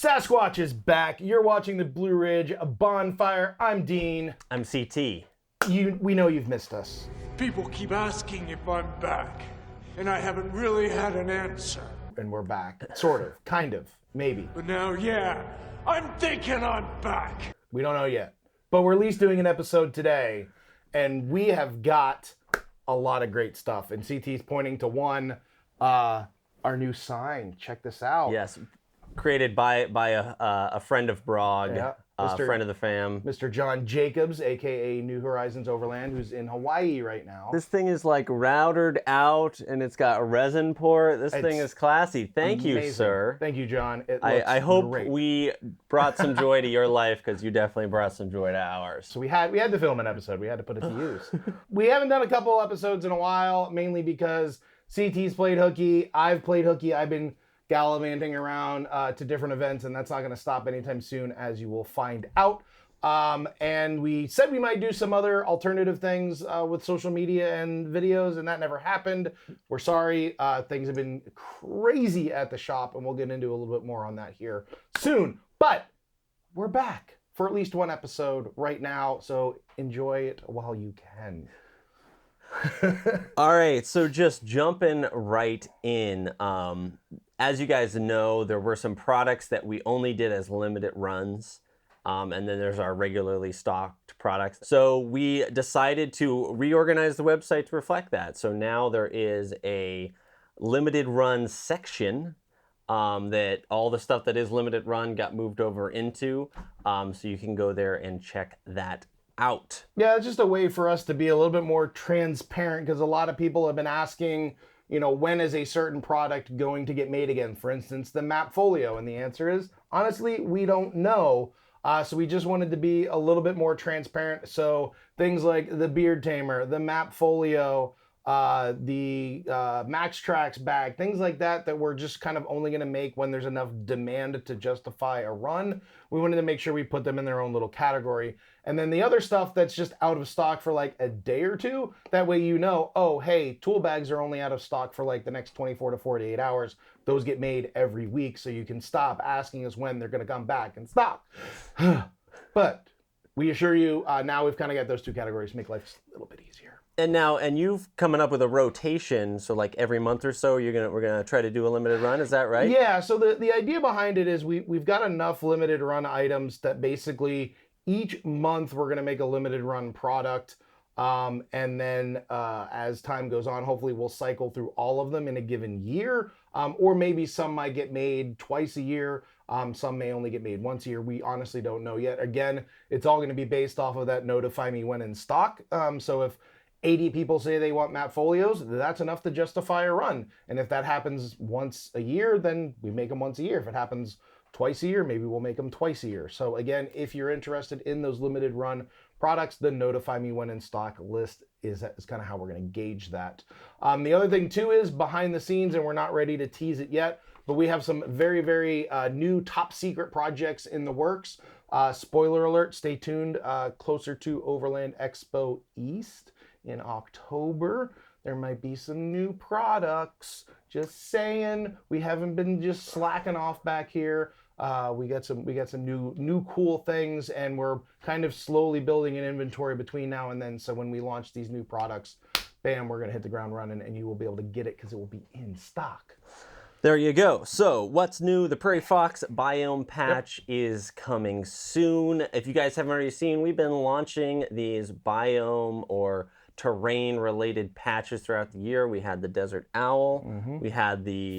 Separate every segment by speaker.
Speaker 1: Sasquatch is back. You're watching the Blue Ridge Bonfire. I'm Dean.
Speaker 2: I'm CT.
Speaker 1: We know you've missed us.
Speaker 3: People keep asking if I'm back, and I haven't really had an answer.
Speaker 1: And we're back. Sort of. Kind of. Maybe.
Speaker 3: But now, yeah, I'm thinking I'm back.
Speaker 1: We don't know yet. But we're at least doing an episode today, and we have got a lot of great stuff. And CT's pointing to one, our new sign. Check this out.
Speaker 2: Yes, created by a friend of Brog,
Speaker 1: Yeah.
Speaker 2: friend of the fam.
Speaker 1: Mr. John Jacobs, a.k.a. New Horizons Overland, who's in Hawaii right now.
Speaker 2: This thing is like routered out, and it's got a resin port. This thing is classy. Thank you, sir.
Speaker 1: Thank you, John.
Speaker 2: I hope
Speaker 1: great.
Speaker 2: we brought some joy to your life, because you definitely brought some joy to ours.
Speaker 1: So we had to film an episode. We had to put it to use. We haven't done a couple episodes in a while, mainly because CT's played hooky. I've played hooky. I've been gallivanting around to different events, and that's not going to stop anytime soon, as you will find out. And we said we might do some other alternative things with social media and videos, and that never happened. We're sorry. Things have been crazy at the shop, and we'll get into a little bit more on that here soon. But we're back for at least one episode right now, so enjoy it while you can.
Speaker 2: All right, so just jumping right in. As you guys know, there were some products that we only did as limited runs, and then there's our regularly stocked products. So we decided to reorganize the website to reflect that. So now there is a limited run section that all the stuff that is limited run got moved over into, so you can go there and check that out.
Speaker 1: Yeah, it's just a way for us to be a little bit more transparent, because a lot of people have been asking, when is a certain product going to get made again? For instance, the map folio. And the answer is, honestly, we don't know. So we just wanted to be a little bit more transparent. So things like the beard tamer, the map folio, the Max Tracks bag, things like that we're just kind of only going to make when there's enough demand to justify a run. We wanted to make sure we put them in their own little category. And then the other stuff that's just out of stock for like a day or two, that way oh, hey, tool bags are only out of stock for like the next 24 to 48 hours. Those get made every week, so you can stop asking us when they're going to come back and stock. But we assure you, now we've kind of got those two categories to make life a little bit easier.
Speaker 2: And you've coming up with a rotation, so like every month or so we're gonna try to do a limited run. Is that right?
Speaker 1: Yeah. So the idea behind it is we've got enough limited run items that basically each month we're gonna make a limited run product, and then as time goes on, hopefully we'll cycle through all of them in a given year, or maybe some might get made twice a year. Some may only get made once a year. We honestly don't know yet. Again, it's all going to be based off of that notify me when in stock. So if 80 people say they want map folios, that's enough to justify a run. And if that happens once a year, then we make them once a year. If it happens twice a year, maybe we'll make them twice a year. So again, if you're interested in those limited run products, the notify me when in stock list is kind of how we're going to gauge that. The other thing too is behind the scenes, and we're not ready to tease it yet, but we have some very, very new top secret projects in the works. Spoiler alert, stay tuned, closer to Overland Expo East in October. There might be some new products. Just saying, we haven't been just slacking off back here. We got some new cool things, and we're kind of slowly building an inventory between now and then. So when we launch these new products, bam, we're gonna hit the ground running, and you will be able to get it because it will be in stock.
Speaker 2: There you go. So what's new? The Prairie Fox Biome Patch is coming soon. If you guys haven't already seen, we've been launching these biome or terrain-related patches throughout the year. We had the Desert Owl. Mm-hmm. We had the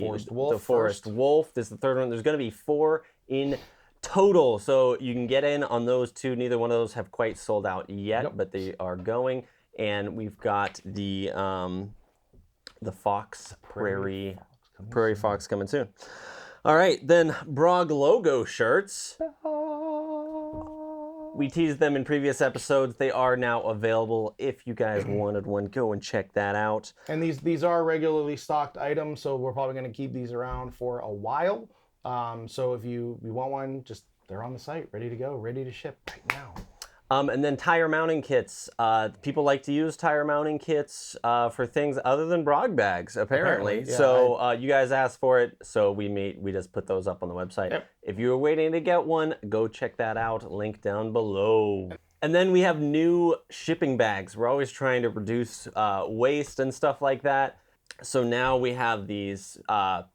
Speaker 2: Forest Wolf. This is the third one. There's going to be 4 in total. So you can get in on those 2. Neither one of those have quite sold out yet, but they are going. And we've got the Fox Prairie Fox coming soon. All right, then Brog logo shirts. We teased them in previous episodes. They are now available. If you guys wanted one, go and check that out.
Speaker 1: And these are regularly stocked items, so we're probably going to keep these around for a while. So if you want one, they're on the site, ready to go, ready to ship right now.
Speaker 2: And then tire mounting kits. People like to use tire mounting kits for things other than brog bags, apparently.
Speaker 1: Yeah,
Speaker 2: So you guys asked for it, so we just put those up on the website.
Speaker 1: Yep.
Speaker 2: If you were waiting to get one, go check that out. Link down below. And then we have new shipping bags. We're always trying to reduce waste and stuff like that. So now we have these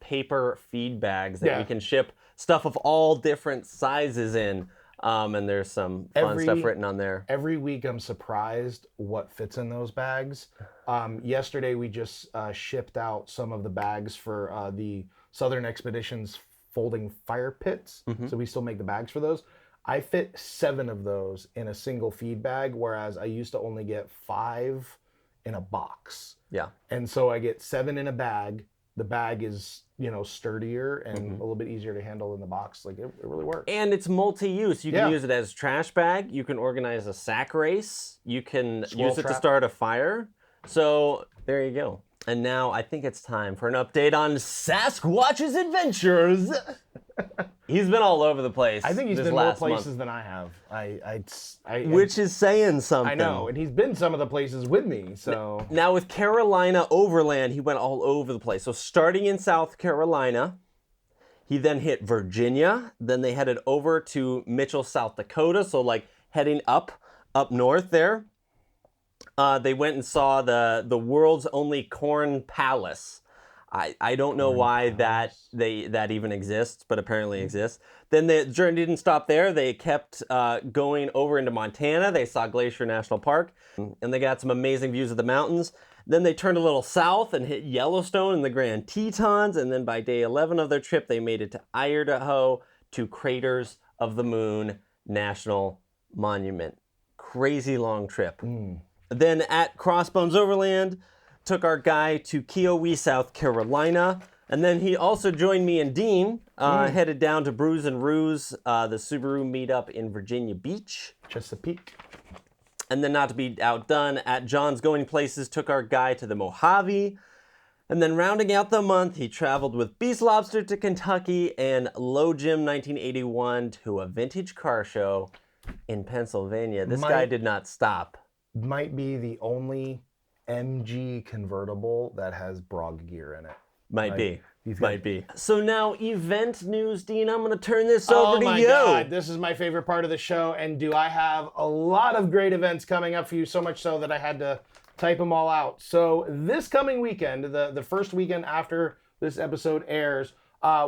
Speaker 2: paper feed bags that we can ship stuff of all different sizes in. And there's some fun stuff written on there.
Speaker 1: Every week I'm surprised what fits in those bags. Yesterday we just shipped out some of the bags for the Southern Expeditions folding fire pits. So we still make the bags for those. I fit 7 of those in a single feed bag, whereas I used to only get 5 in a box.
Speaker 2: Yeah.
Speaker 1: And so I get 7 in a bag. The bag is, sturdier and a little bit easier to handle in the box. Like it really works.
Speaker 2: And it's multi-use. You can use it as trash bag. You can organize a sack race. You can use it to start a fire. So there you go. And now I think it's time for an update on Sasquatch's adventures. He's been all over the place.
Speaker 1: I think he's been more places than I have.
Speaker 2: Which is saying something.
Speaker 1: I know, and he's been some of the places with me. So
Speaker 2: now with Carolina Overland, he went all over the place. So starting in South Carolina, he then hit Virginia. Then they headed over to Mitchell, South Dakota. So like heading up north there. They went and saw the world's only corn palace. I don't know why that even exists, but apparently exists. Then the journey didn't stop there. They kept going over into Montana. They saw Glacier National Park, and they got some amazing views of the mountains. Then they turned a little south and hit Yellowstone and the Grand Tetons. And then by day 11 of their trip, they made it to Idaho to Craters of the Moon National Monument. Crazy long trip. Then at Crossbones Overland, took our guy to Keowee, South Carolina. And then he also joined me and Dean, headed down to Brews and Ruse, the Subaru meetup in Virginia Beach.
Speaker 1: Chesapeake.
Speaker 2: And then not to be outdone, at John's Going Places, took our guy to the Mojave. And then rounding out the month, he traveled with Beast Lobster to Kentucky and Low Jim 1981 to a vintage car show in Pennsylvania. This guy did not stop.
Speaker 1: Might be the only MG convertible that has brog gear in it.
Speaker 2: Might be. So now event news, Dean. I'm going to turn this over to you.
Speaker 1: Oh my God, this is my favorite part of the show. And do I have a lot of great events coming up for you, so much so that I had to type them all out. So this coming weekend, the first weekend after this episode airs,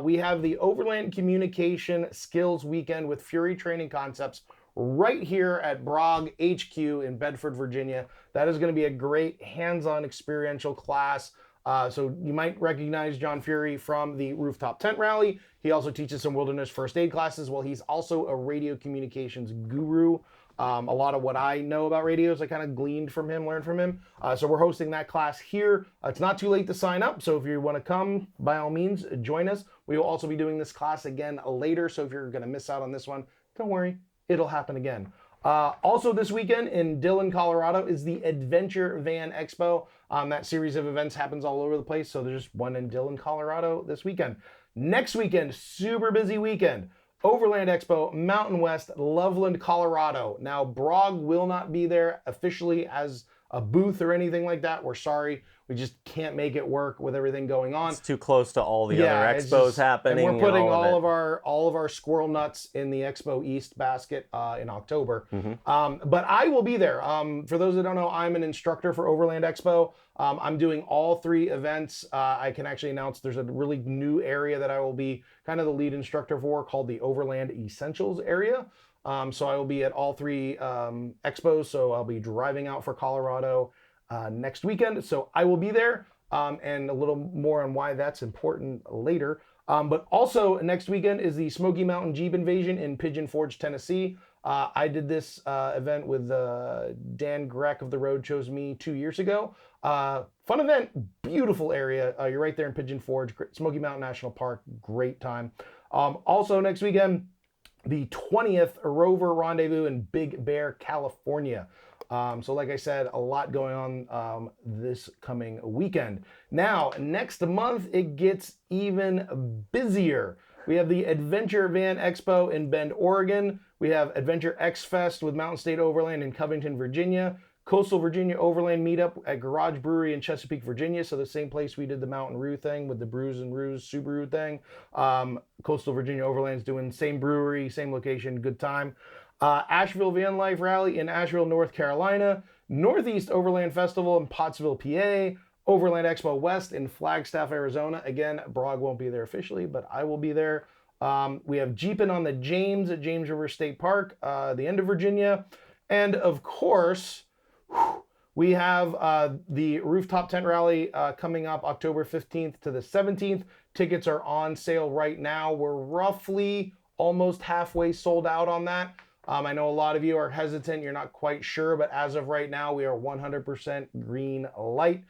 Speaker 1: we have the Overland Communication Skills Weekend with Fury Training Concepts right here at Brog HQ in Bedford, Virginia. That is going to be a great hands-on experiential class. So you might recognize John Fury from the Rooftop Tent Rally. He also teaches some wilderness first aid classes. Well, he's also a radio communications guru. A lot of what I know about radios, I kind of gleaned from him, learned from him. So we're hosting that class here. It's not too late to sign up. So if you want to come, by all means, join us. We will also be doing this class again later. So if you're going to miss out on this one, don't worry. It'll happen again. Also this weekend in Dillion, Colorado is the Adventure Van Expo. That series of events happens all over the place. So there's one in Dillion, Colorado this weekend. Next weekend, super busy weekend. Overland Expo, Mountain West, Loveland, Colorado. Now, Brog will not be there officially as a booth or anything like that. We're sorry. We just can't make it work with everything going on.
Speaker 2: It's too close to all the other expos happening.
Speaker 1: And we're putting all of our squirrel nuts in the Expo East basket in October. But I will be there. For those that don't know, I'm an instructor for Overland Expo. I'm doing all 3 events. I can actually announce there's a really new area that I will be kind of the lead instructor for called the Overland Essentials area. So I will be at all 3 expos. So I'll be driving out for Colorado next weekend. So I will be there, and a little more on why that's important later. But also next weekend is the Smoky Mountain Jeep Invasion in Pigeon Forge, Tennessee. I did this event with Dan Greck of The Road Chose Me 2 years ago. Fun event, beautiful area. You're right there in Pigeon Forge, Smoky Mountain National Park, great time. Also next weekend, the 20th Rover Rendezvous in Big Bear, California. So like I said, a lot going on this coming weekend. Now, next month, it gets even busier. We have the Adventure Van Expo in Bend, Oregon. We have Adventure X Fest with Mountain State Overland in Covington, Virginia. Coastal Virginia Overland Meetup at Garage Brewery in Chesapeake, Virginia. So the same place we did the Mountain Rue thing with the Brews and Ruse Subaru thing. Coastal Virginia Overland's doing same brewery, same location, good time. Asheville Van Life Rally in Asheville, North Carolina. Northeast Overland Festival in Pottsville, PA. Overland Expo West in Flagstaff, Arizona. Again, Brog won't be there officially, but I will be there. We have Jeepin' on the James at James River State Park, the end of Virginia. And of course, we have the Rooftop Tent Rally coming up October 15th to the 17th. Tickets are on sale right now. We're roughly almost halfway sold out on that. I know a lot of you are hesitant. You're not quite sure, but as of right now, we are 100% green light.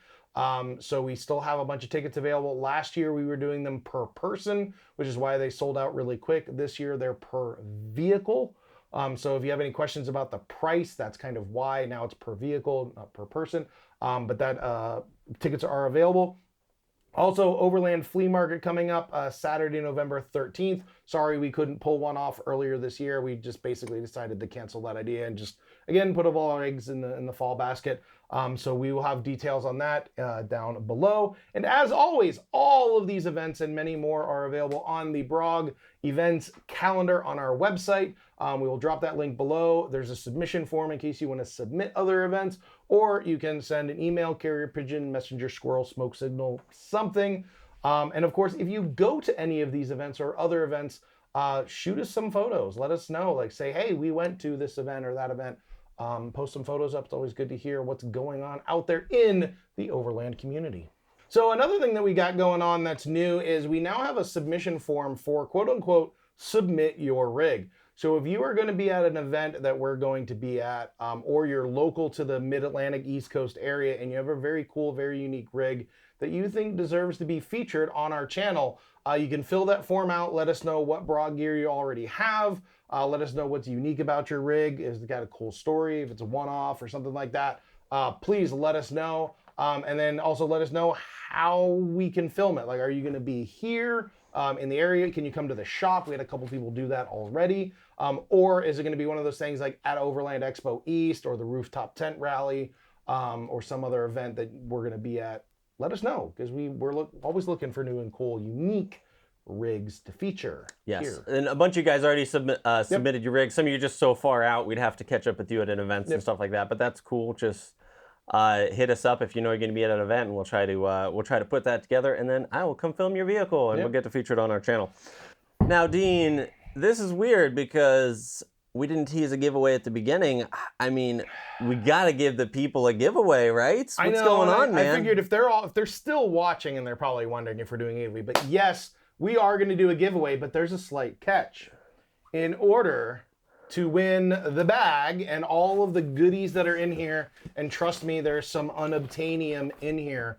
Speaker 1: So we still have a bunch of tickets available. Last year, we were doing them per person, which is why they sold out really quick. This year, they're per vehicle. So if you have any questions about the price, that's kind of why. Now it's per vehicle, not per person. But that tickets are available. Also, Overland Flea Market coming up Saturday, November 13th. Sorry we couldn't pull one off earlier this year. We just basically decided to cancel that idea and just, again, put all our eggs in the fall basket. So we will have details on that down below. And as always, all of these events and many more are available on the Brog events calendar on our website. We will drop that link below. There's a submission form in case you want to submit other events, or you can send an email, carrier pigeon, messenger squirrel, smoke signal, something. And of course, if you go to any of these events or other events, shoot us some photos. Let us know, like say, hey, we went to this event or that event. Post some photos up. It's always good to hear what's going on out there in the Overland community. So another thing that we got going on that's new is we now have a submission form for quote unquote, submit your rig. So if you are going to be at an event that we're going to be at, or you're local to the Mid-Atlantic East Coast area and you have a very cool, very unique rig that you think deserves to be featured on our channel, you can fill that form out. Let us know what Brog gear you already have. Let us know what's unique about your rig. Is it got a cool story? If it's a one-off or something like that, please let us know. And then also let us know how we can film it. Like, are you going to be here in the area? Can you come to the shop? We had a couple people do that already. Or is it going to be one of those things like at Overland Expo East or the Rooftop Tent Rally or some other event that we're going to be at? Let us know, because we're always looking for new and cool, unique rigs to feature.
Speaker 2: Yes,
Speaker 1: here.
Speaker 2: And a bunch of you guys already submitted your rigs. Some of you are just so far out, we'd have to catch up with you at an events and stuff like that. But that's cool. Just hit us up if you know you're going to be at an event, and we'll try to put that together, and then I will come film your vehicle, and we'll get to feature it on our channel. Now, Dean, this is weird because we didn't tease a giveaway at the beginning. I mean, we got to give the people a giveaway, right? What's going on, man?
Speaker 1: I figured if they're still watching, and they're probably wondering if we're doing a giveaway. But yes, we are going to do a giveaway, but there's a slight catch. In order to win the bag and all of the goodies that are in here, and trust me, there's some unobtainium in here,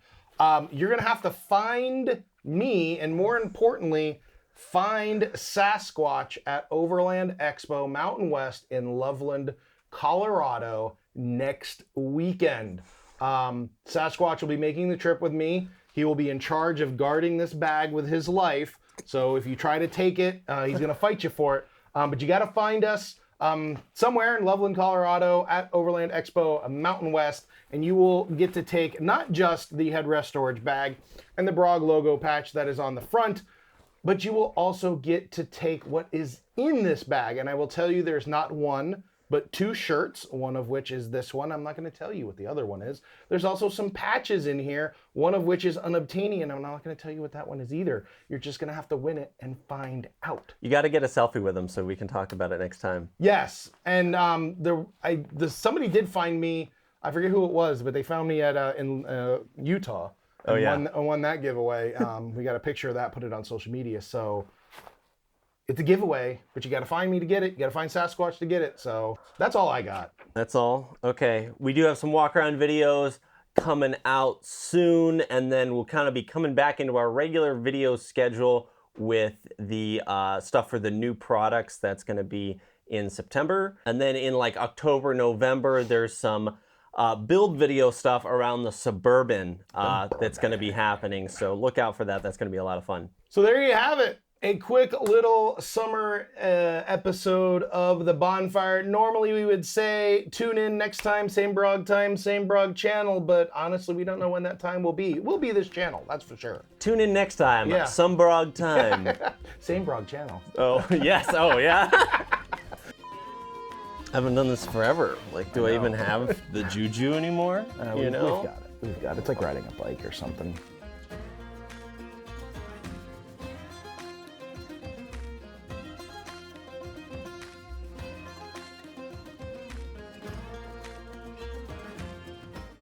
Speaker 1: you're going to have to find me, and more importantly, find Sasquatch at Overland Expo Mountain West in Loveland, Colorado next weekend. Sasquatch will be making the trip with me. He will be in charge of guarding this bag with his life. So if you try to take it, he's going to fight you for it. But you got to find us somewhere in Loveland, Colorado at Overland Expo Mountain West, and you will get to take not just the headrest storage bag and the Brog logo patch that is on the front, but you will also get to take what is in this bag. And I will tell you there's not one, but two shirts, one of which is this one. I'm not going to tell you what the other one is. There's also some patches in here, one of which is unobtainium. I'm not going to tell you what that one is either. You're just going to have to win it and find out.
Speaker 2: You got to get a selfie with them so we can talk about it next time.
Speaker 1: Yes, and somebody did find me. I forget who it was, but they found me in Utah. And won that giveaway. We got a picture of that, put it on social media. So it's a giveaway, but you got to find me to get it. You got to find Sasquatch to get it. So that's all I got.
Speaker 2: That's all? Okay. We do have some walk around videos coming out soon, and then we'll kind of be coming back into our regular video schedule with the stuff for the new products that's going to be in September. And then in like October, November, there's some build video stuff around the Suburban that's going to be happening. So look out for that. That's going to be a lot of fun.
Speaker 1: So there you have it. A quick little summer episode of the Bonfire. Normally we would say tune in next time, same brog channel, but honestly we don't know when that time will be. It will be this channel, that's for sure.
Speaker 2: Tune in next time,
Speaker 1: Yeah.
Speaker 2: some brog time.
Speaker 1: Same brog channel.
Speaker 2: Oh, yes, oh yeah. I haven't done this forever. Like, do I even have the juju anymore?
Speaker 1: We've got it. It's like riding a bike or something.